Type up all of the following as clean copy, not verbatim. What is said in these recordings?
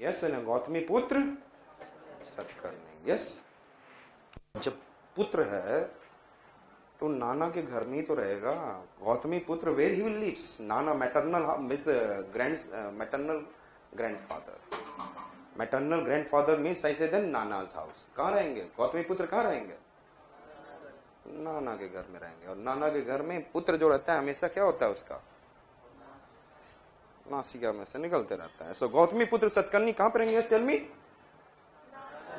Yes ना, गौतमी पुत्र Satakarni. Yes, जब पुत्र है तो नाना के घर में ही तो रहेगा। गौतमी पुत्र where he will lives, Nana maternal miss maternal grandfather, maternal grandfather means ऐसे देन नानाज हाउस। कहाँ रहेंगे गौतमी पुत्र? कहाँ रहेंगे? नाना के घर में रहेंगे। और नाना के घर में पुत्र जो रहता है हमेशा क्या होता है उसका? नासिका में से निकलते रहता है। सो गौतमी पुत्र सतकर्णी कहां पर रहेंगे? Tell me.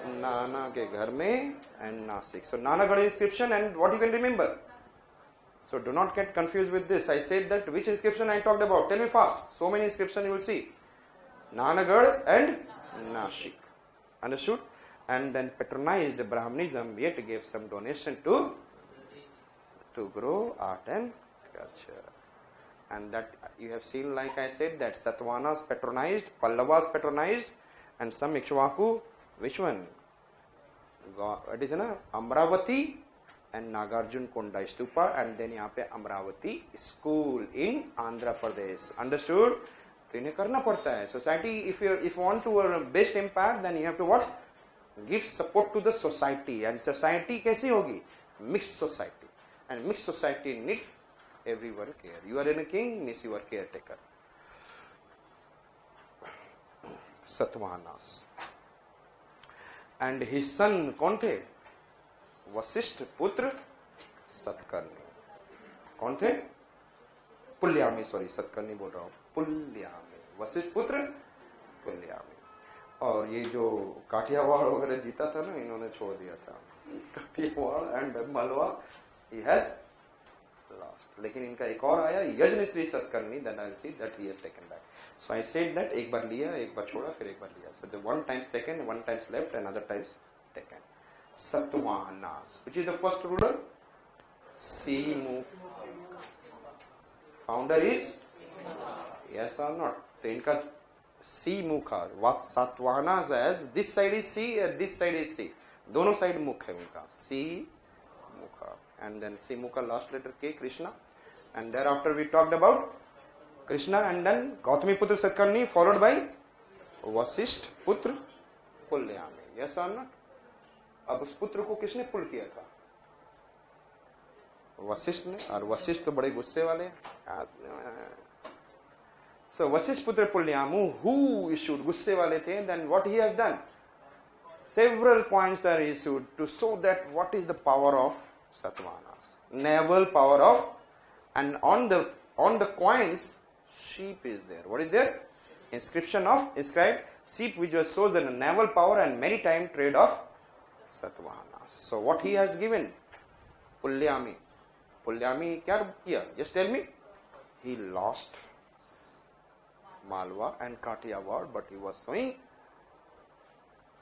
नाना के घर में and Nashik. So Nanagarh inscription and what you can remember. So do not get confused with this. I said that which inscription I talked about. Tell me fast. So many inscription you will see. Nanagarh and Nashik. Understood? And then patronized Brahmanism, yet gave some donation to grow art and culture. And that you have seen, like I said, that Satavahanas patronized, Pallavas patronized, and some Ikshvaku. Which one? It is na Amravati and Nagarjun Konda Stupa, and then यहाँ पे Amravati school in Andhra Pradesh. Understood? तो इन्हें करना पड़ता है. Society, if you want to best impact, then you have to what? Give support to the society. And society कैसी होगी? Mixed society. And mixed society needs everyone care. You are in a king, means you are caretaker. Satavahanas. And his son कौन थे? वशिष्ठ पुत्र सतकर्णी. कौन थे? पुल्यामी, sorry Satakarni बोल रहा हूं, पुल्यामी. वशिष्ठ पुत्र पुल्यामी. और ये जो काठियावाड़ वगैरह जीता था ना, इन्होंने छोड़ दिया था. Kathiawar and Malwa he has lost. लेकिन इनका एक और आया, Yajnashri Satakarni, then I'll see that he has taken back. So I said that एक बार लिया, एक बार छोड़ा, फिर एक बार लिया. So the one times taken, one times left, and other times taken. Satavahanas. Which is the first ruler? Simukha. Founder is? Yes or not? तो इनका Simukha. What Satavahanas as? This side is C and this side is C. दोनों side मुख है उनका. Simukha. And then Simukha last letter K, Krishna. And thereafter we talked about Krishna, and then Gautami Putra Satkarni followed by Vasisht Putra Pulyami. Yes or not? अब उस पुत्र को किसने पुल किया था? वशिष्ठ ने. और वशिष्ठ तो बड़े गुस्से वाले. So Vasisht Putra Pulyamu, who issued, गुस्से वाले थे. Then what he has done? Several points are issued to show that what is the power of Satavahanas. Naval power of, and on the coins, sheep is there. What is there? Inscription of inscribed sheep, which was shows the naval power and maritime trade of Satavahanas. So what he has given? Pulyami. Pulyami क्या किया? Just tell me. He lost Malwa and Kathiawar, but he was showing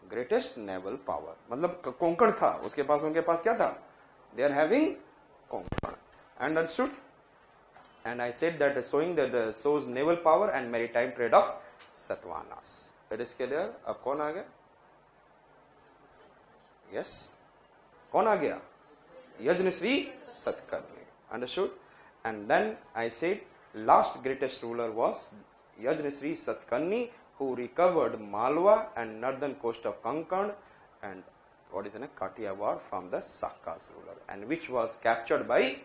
greatest naval power. मतलब कोंकण था उसके पास, उनके पास क्या था? They are having Konkan. And understood? And I said that showing that shows naval power and maritime trade of Satavahanas. It is clear. अब कौन आ गया? Yes. कौन आ गया? Yajnasri Satkarni. Understood? And then I said last greatest ruler was Yajnasri Satkarni, who recovered Malwa and northern coast of Konkan and what is in a Kathiawar from the Sakas ruler, and which was captured by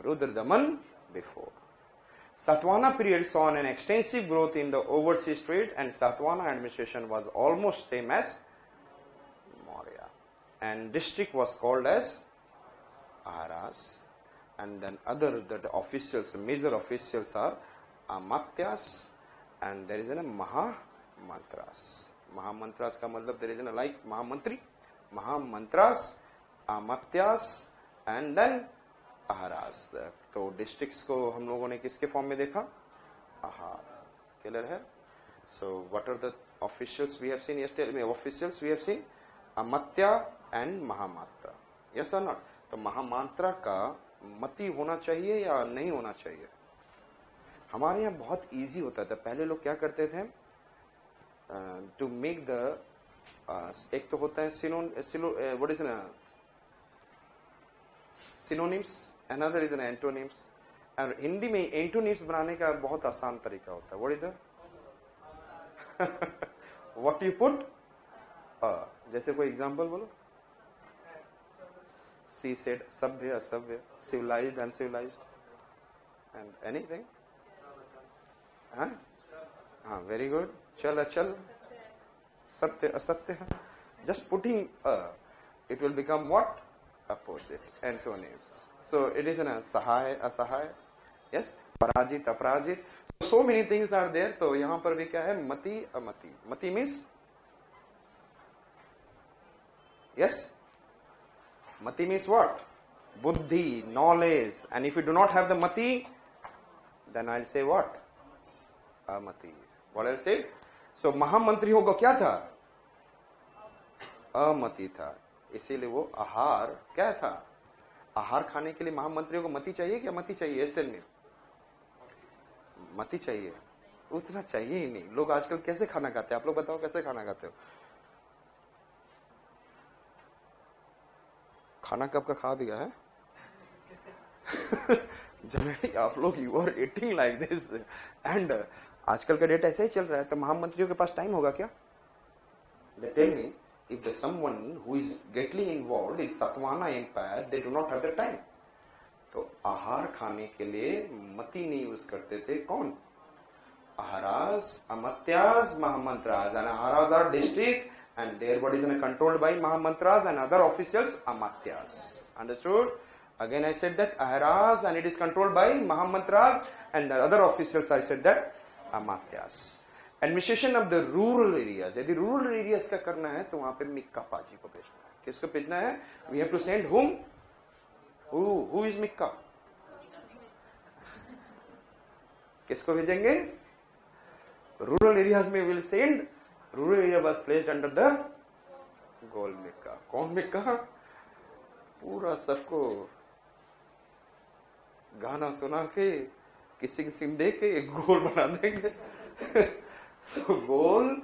Rudradaman before. Satavahana period saw an extensive growth in the overseas trade, and Satavahana administration was almost same as Maurya, and district was called as Aharas. And then other the officials, major officials are Amatyas, and there is a Mahamantras. Mahamantras का मतलब there is a like Mahamantri, Mahamantras, Amatyas, and then Aharas. तो districts को हम लोगों ने किसके form में देखा? आहार. क्लियर है? So what are the officials we have seen yesterday? Officials we have seen Amatya and Mahamatra. Yes or not? तो महामात्रा का मति होना चाहिए या नहीं होना चाहिए? हमारे यहाँ बहुत इजी होता था. पहले लोग क्या करते थे? टू मेक द एक तो होता है what is synonyms, another is an antonyms. और हिंदी में एंटोनिम्स बनाने का बहुत आसान तरीका होता है. What is the What you put? जैसे कोई एग्जाम्पल बोलो. She said sabhya, asabhya, civilized, uncivilized, and anything. Huh? Very good. Chal, achal, satya, asatya. Just putting it will become what? Opposite, antonyms. So it is in a sahaya, asahaya. Yes, parajit, aparajit. So many things are there. तो यहाँ पर भी क्या है? मति, अमति. मति means yes. Mati means what? Buddhi, knowledge. And if you do not have the mati, then I'll say what? Amati. What I'll say? So महामंत्रियों को क्या था? अमति था. इसीलिए वो आहार क्या था? आहार खाने के लिए महामंत्रियों को मति चाहिए क्या मति चाहिए? Yes, tell me. मति चाहिए. उतना चाहिए ही नहीं. लोग आजकल कैसे खाना खाते हैं? आप लोग बताओ कैसे खाना खाते हो? खाना कब का खा भी गया है? जनरली आप लोग you are eating like this and आजकल का डेट ऐसे ही चल रहा है. तो महामंत्रियों के पास टाइम होगा क्या? They tell me if there's someone who is greatly involved in Satvana empire, they do not have the time. तो आहार खाने के लिए मति नहीं यूज करते थे. कौन? आहारास, अमत्यास, महामंत्रास. And आहारास are district and their bodies are controlled by mahamantras and other officials, amatyas. Understood? Again I said that aharas and it is controlled by mahamantras and the other officials I said that amatyas. Administration of the rural areas. यदि rural areas का करना है तो वहां पे मिक्का पाजी को भेजना है. किसको भेजना है? We have to send whom? Who is Mikka? किसको भेजेंगे? Rural areas में will send. Rural area was placed under the गोल मिक्का. कौन मिक्का? पूरा सबको गाना सुना के किसी दे के एक गोल बना देंगे. So गोल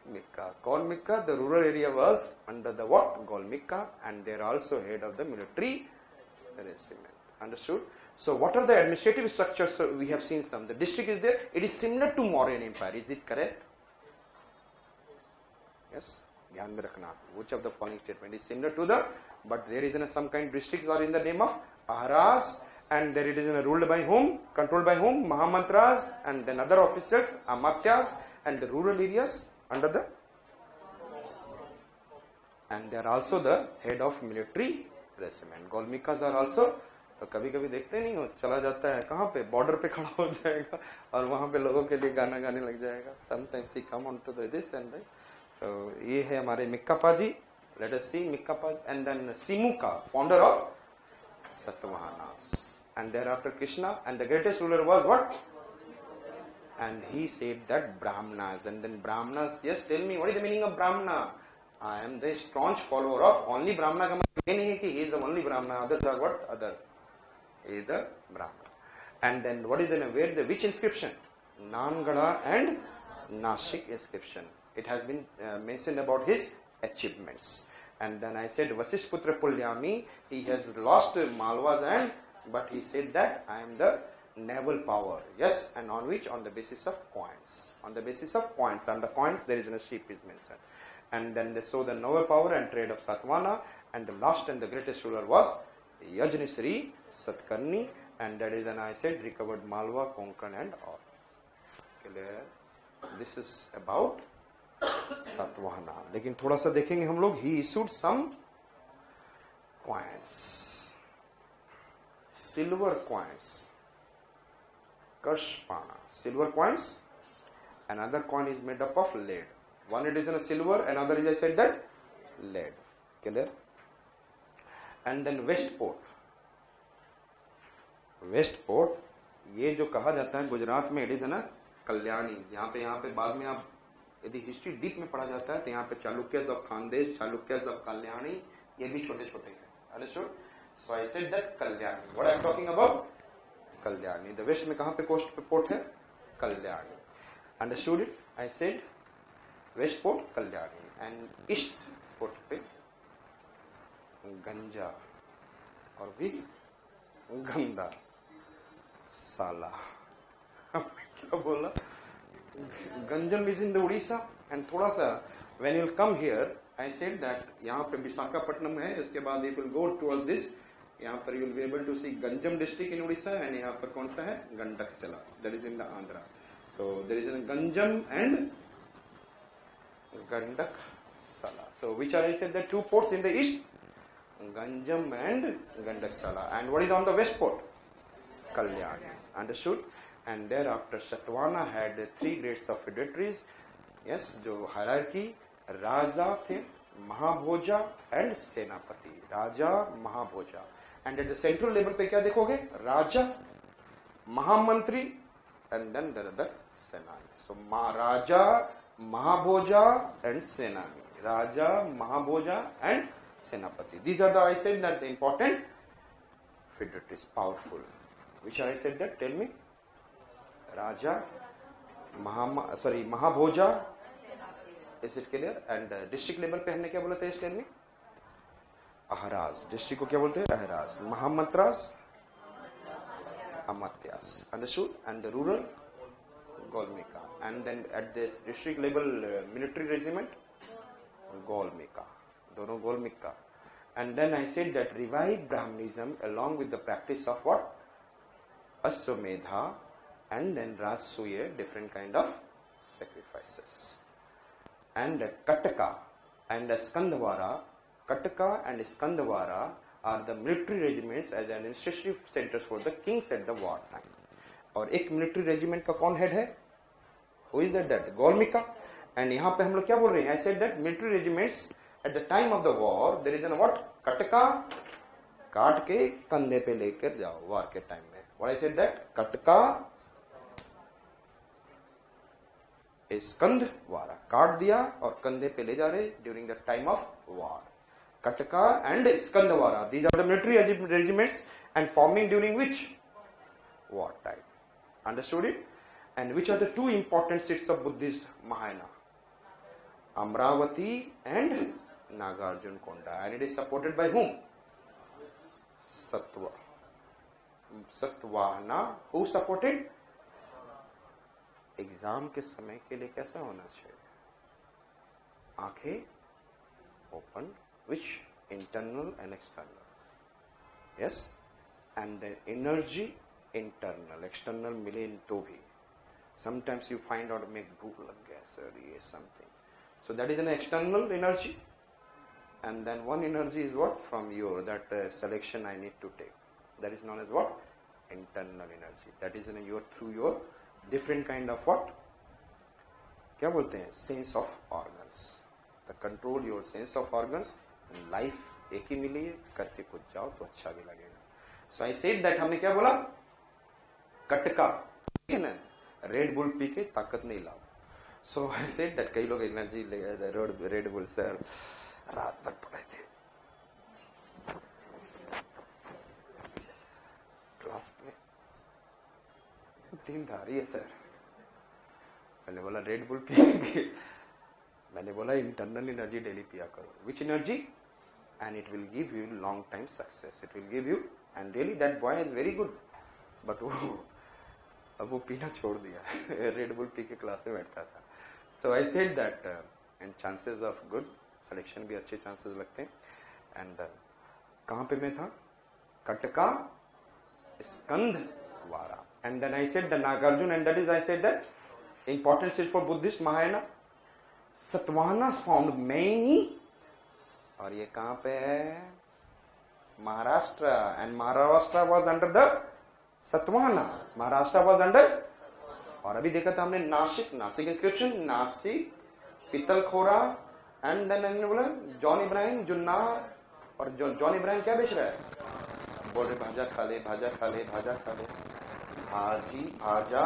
मिक्का. कौन Mika? The rural area was under the what? Goal Mika and they are also head of the military regiment. Understood? So what are the administrative structures? So we have seen some. The district is there. It is similar to Mauryan Empire. Is it correct? Yes, ध्यान में रखना. Which of the following statement is similar to the, but there is some kind districts are in the name of aharas and there it is ruled by whom? Controlled by whom? Mahamantras and then other officers, amatyas and the rural areas under the, and they are also the head of military regiment. Golmikas are also. तो कभी कभी देखते नहीं हो चला जाता है कहाँ पे बॉर्डर पे खड़ा हो जाएगा और वहां पे लोगों के लिए गाना गाने लग जाएगा. Sometimes he come on to this and that. So ये है हमारे मिक्का पाजी. Let us see मिक्का पाजी and then Simuka, founder of Satavahanas. And thereafter Krishna and the greatest ruler was what? And he said that Brahmanas and then Brahmanas. Yes, tell me what is the meaning of Brahmana? I am the staunch follower of only Brahmana. का मतलब ये नहीं है कि he is the only Brahmana. Others are what? Other. He is the Brahmana. And then what is the where the which inscription? Nangada and Nashik inscription. It has been mentioned about his achievements. And then I said Vasisht Putra Pulyami, he has lost Malwas and but he said that I am the naval power. Yes, and on which? On the basis of coins. On the basis of coins. And the coins there is a sheep is mentioned. And then they saw the naval power and trade of Satvana. And the last and the greatest ruler was Yajnisri Satkarni. And that is, and I said, recovered Malwa, Konkan and all. Clear? This is about Satvana. लेकिन थोड़ा सा देखेंगे हम लोग. He issued some coins, silver coins, Karshpana, silver coins. Another coin is made up of lead. One it is in a silver, another is I said that lead. Clear? And then Westport. Westport, ये जो कहा जाता है गुजरात में it is ना कल्याणी. यहाँ पे बाद में आप यदि हिस्ट्री डीप में पढ़ा जाता है तो यहाँ पे चालुक्यस ऑफ खानदेश, चालुक्यस ऑफ कल्याणी, ये भी छोटे छोटे हैं. Understood? So I said that Kalyani. What I am talking about? Kalyani. The west में कहाँ पे कोस्ट पे पोर्ट है? Kalyani. Understood it? I said west port Kalyani and east port पे गंजा और भी गंदा साला. क्या बोला? Ganjam is in the Odisha and थोड़ा सा when you will come here, I said that यहाँ पे विशाखापट्टनम है, इसके बाद if you will go towards this, यहाँ पर you will be able to see Ganjam district in Odisha and यहाँ पर कौन सा है Gandaksala, that is in the Andhra. So there is a Ganjam and Gandaksala. So which are I said the two ports in the east, Ganjam and Gandaksala. And what is on the west port? Kalyani. Understood? And thereafter Satavahana had three grades of feudatories. Yes, जो hierarchy, Raja थे, Mahabhoja and Senapati. Raja, Mahabhoja. And at the central level पे क्या देखोगे? Raja, Mahamantri and then the other Senani. So Raja, Mahabhoja and Senani. Raja, Mahabhoja and Senapati. These are the, I said that the important feudatories, powerful. Which I said that? Tell me. Raja, Mahabhoja. Is it clear? And district level पे हमने क्या बोला था? Tell me. Aharaz. District को क्या बोलते हैं? Aharaz. Mahamantras, Amatyas. Understood? And the rural, Golmika. And then at this district level military regiment, Golmika. Dono Golmika. And then I said that revived Brahmanism along with the practice of what? Aswamedha and then Rajasuya, different kind of sacrifices. And Kataka and Skandavara, Kataka and Skandavara are the military regiments as an administrative centers for the kings at the war time. और एक military regiment का कौन head है? Who is that? Golmika. And यहाँ पे हम लोग क्या बोल रहे हैं? I said that military regiments at the time of the war there is an what? Kataka, काट के कंधे पे लेकर जाओ war के time में. What I said that? Kataka Skandavara. काट दिया और कंधे पे ले जा रहे during the time of war. Kataka and Skandavara. These are the military regiments and forming during which? War time. Understood it? And which are the two important seats of Buddhist Mahayana? Amravati and Nagarjuna Konda. And it is supported by whom? Satavahana. Who supported? Exam के समय के लिए कैसा होना चाहिए? आंखें open, which internal and external. Yes, and the energy internal, external मिले तो भी. Sometimes you find out make भूख लग गया sir ये something. So that is an external energy, and then one energy is what from your that selection I need to take. That is known as what? Internal energy. That is in your through your different kind of what? क्या बोलते हैं? Sense of organs. The control your sense of organs. Life एक ही मिली है, करके कुछ जाओ तो अच्छा भी लगेगा. So I said that हमने क्या बोला? कटका, ठीक है ना? Red Bull पी के ताकत नहीं लाओ. So I said that कई लोग एनर्जी ले गए Red Bull सर रात भर पड़े थे क्लास में नींद आ रही है सर. मैंने बोला रेड बुल पिएंगे. मैंने बोला इंटरनल एनर्जी डेली पिया करो. Which energy? And it will give you long time success. It will give you and really that boy is very good. But अब वो पीना छोड़ दिया. रेड बुल पी के क्लास में बैठता था. So I said that and chances of good selection भी अच्छे चांसेस लगते हैं. एंड कहाँ पे मैं था? कटका स्कंदवारा. And then I said the Nagarjuna, and that is I said that important seat for Buddhist Mahayana. Satavahanas found many. और ये कहाँ पे है? Maharashtra. And Maharashtra was under the Satavahana. Maharashtra was under. और अभी देखा था हमने Nashik inscription, Nashik, पितलखोरा, and then हमने बोला जॉन इब्राहिम जुन्नार. और जॉन इब्राहिम क्या बेच रहा है? बोल रहे भाजा खा ले, भाजा खा ले, भाजा खा ले. भाजी भाजा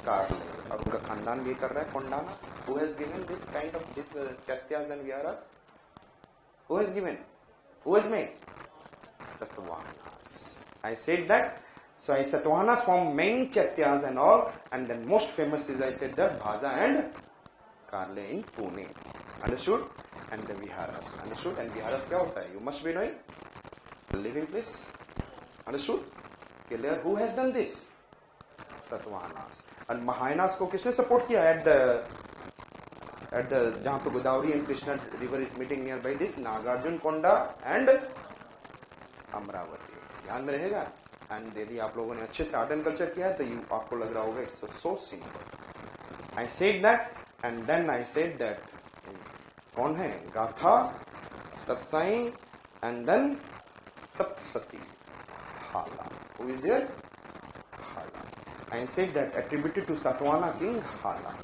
काट ले. और उनका खानदान भी कर रहा है Kondana. Who has given this kind of this chatyas and viharas? Who has given? Who has made? Satavahanas. I said that. So I Satavahanas form many chatyas and all, and then most famous is I said that Bhaja and Karle in Pune. Understood? And the viharas. Understood? And viharas क्या होता है? You must be knowing. Living place. Understood? Clear? Who has done this? Satvanas. And Mahayanas को किसने support किया? At the जहाँ पे Godavari and Krishna river is meeting nearby this Nagarjuna Konda and Amravati. ध्यान में रहेगा. And यदि आप लोगों ने अच्छे से आर्ट एंड कल्चर किया है तो आपको लग रहा होगा it's so simple. I said that and then I said that कौन है? गाथा, सत्साई and then Sapsati. Hala. Who is there? Hala. I said that attributed to Satvana king Hala.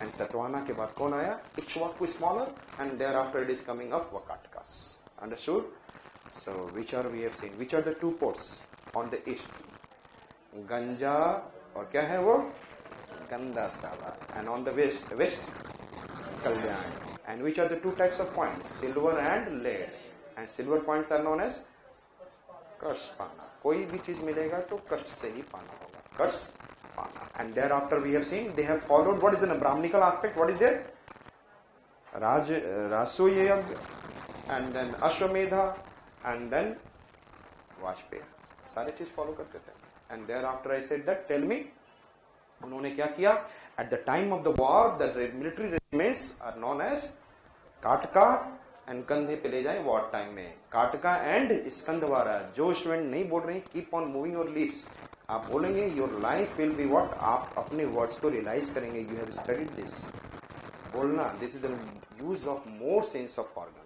And Satvana के बाद कौन आया? Ikshvaku smaller and thereafter it is coming of Vakatkas. Understood? So which are we have seen? Which are the two ports on the east? Ganja और क्या है वो? Gandasala. And on the west Kalyan. And which are the two types of points? Silver and lead. And silver points are known as कष्ट पाना. कोई भी चीज मिलेगा तो कष्ट से ही पाना होगा. कष्ट पाना. And thereafter we have seen they have followed what is the Brahmanical aspect? What is there? Rasoyam and then Ashwamedha and then Vajpayee. सारे चीज फॉलो करते थे. And thereafter I said that tell me उन्होंने क्या किया? At the time of the war the military regiments are known as काटका and कंधे पे ले जाए वॉर टाइम में. काटका एंड स्कंदवारा. जो स्टूडेंट नहीं बोल रहे keep on moving your lips. आप बोलेंगे your life will be what. आप अपने वर्ड्स को रियलाइज करेंगे. You have studied this. बोलना. This is the use of more sense of organ.